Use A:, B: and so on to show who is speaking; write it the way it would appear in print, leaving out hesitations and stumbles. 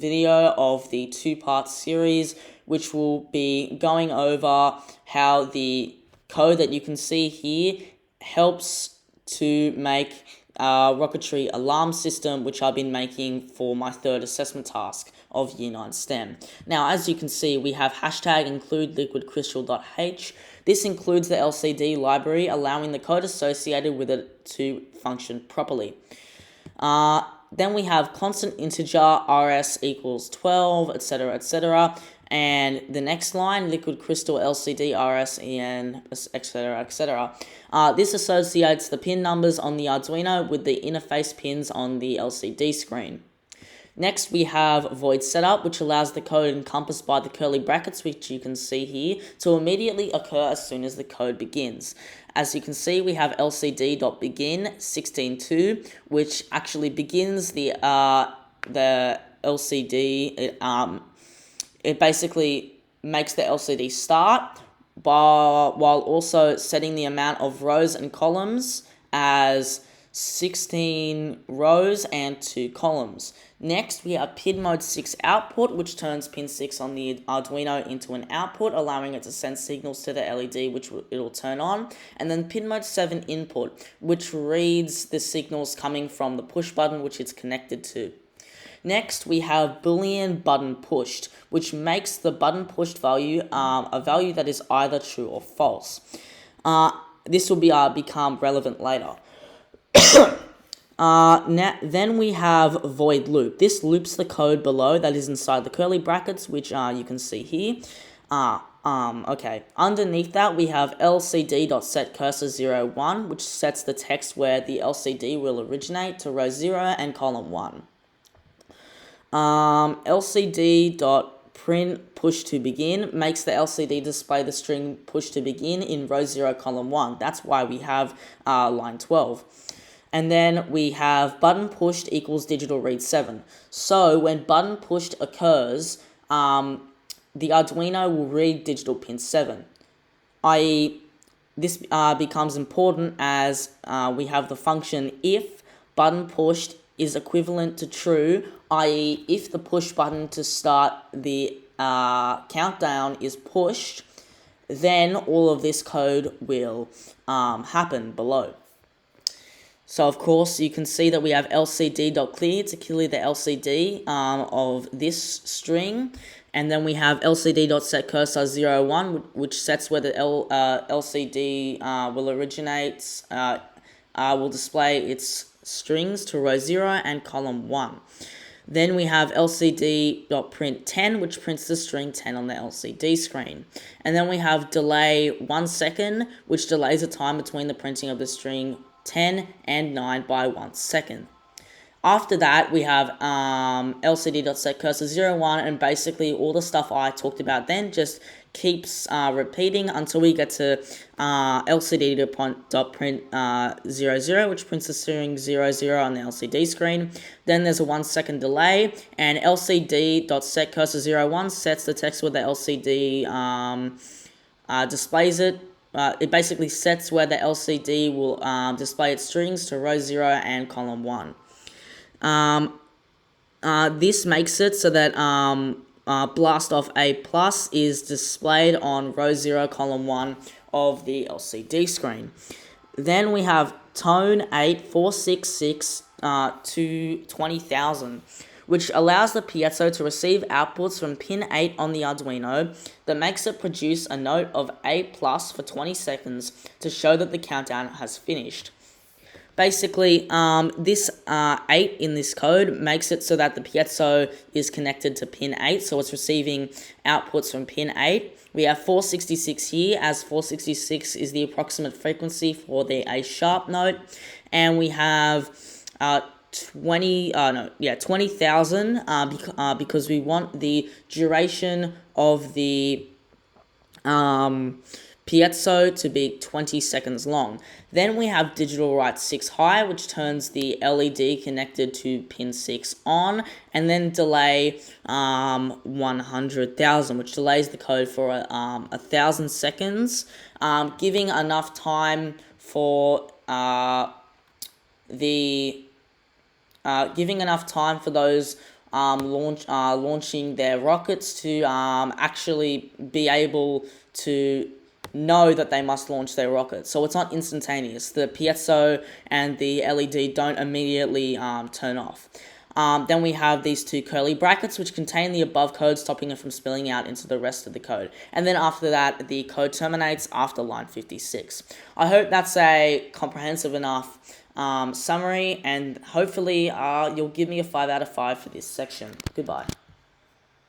A: video of the two-part series, which will be going over how the code that you can see here helps to make a rocketry alarm system, which I've been making for my third assessment task of Year 9 STEM. Now, as you can see, we have hashtag include liquidcrystal.h. This includes the LCD library, allowing the code associated with it to function properly. Then we have constant integer rs equals 12, etc., etc. And the next line, liquid crystal LCD rs en, etc., etc. This associates the pin numbers on the Arduino with the interface pins on the LCD screen. Next, we have void setup, which allows the code encompassed by the curly brackets, which you can see here, to immediately occur as soon as the code begins. As you can see, we have lcd.begin 16.2, which actually begins the LCD. It basically makes the LCD start, while also setting the amount of rows and columns as 16 rows and 2 columns. Next, we have pin mode 6 output, which turns pin 6 on the Arduino into an output, allowing it to send signals to the LED, which it'll turn on. And then pin mode 7 input, which reads the signals coming from the push button, which it's connected to. Next, we have Boolean button pushed, which makes the button pushed value a value that is either true or false. This will become relevant later. Then we have void loop. This loops the code below that is inside the curly brackets, which you can see here. Okay. Underneath that, we have lcd.setCursor01, which sets the text where the LCD will originate to row 0 and column 1. lcd.print push to begin makes the LCD display the string push to begin in row 0 column 1. That's why we have line 12. And then we have button pushed equals digital read 7. So when button pushed occurs, the Arduino will read digital pin 7. I.e., this becomes important as we have the function if button pushed is equivalent to true, i.e., if the push button to start the countdown is pushed, then all of this code will happen below. So, of course, you can see that we have lcd.clear to clear the LCD of this string. And then we have lcd.setCursor01, which sets where the LCD will originate, will display its strings to row 0 and column 1. Then we have lcd.print 10, which prints the string 10 on the LCD screen. And then we have delay 1 second, which delays the time between the printing of the string 10 and 9 by 1 second. After that, we have lcd.setCursor01, and basically all the stuff I talked about then just keeps repeating until we get to lcd.print 00, which prints the string 00 on the LCD screen. Then there's a 1 second delay, and lcd.setCursor01 sets the text where the LCD displays it. It basically sets where the LCD will display its strings to row 0 and column 1. This makes it so that blast off A plus is displayed on row 0, column 1 of the LCD screen. Then we have tone 8466 to 20,000, which allows the piezo to receive outputs from pin 8 on the Arduino that makes it produce a note of A plus for 20 seconds to show that the countdown has finished. Basically, this 8 in this code makes it so that the piezo is connected to pin 8, so it's receiving outputs from pin 8. We have 466 here, as 466 is the approximate frequency for the A sharp note, and we have 20,000 because we want the duration of the piezo to be 20 seconds long. Then we have digital write 6 high, which turns the LED connected to pin 6 on, and then delay 100,000, which delays the code for 1,000 seconds, giving enough time for those launching their rockets to actually be able to know that they must launch their rockets. So it's not instantaneous. The piezo and the LED don't immediately turn off. Then we have these two curly brackets which contain the above code, stopping it from spilling out into the rest of the code. And then after that, the code terminates after line 56. I hope that's a comprehensive enough summary, and hopefully you'll give me a 5 out of 5 for this section. Goodbye.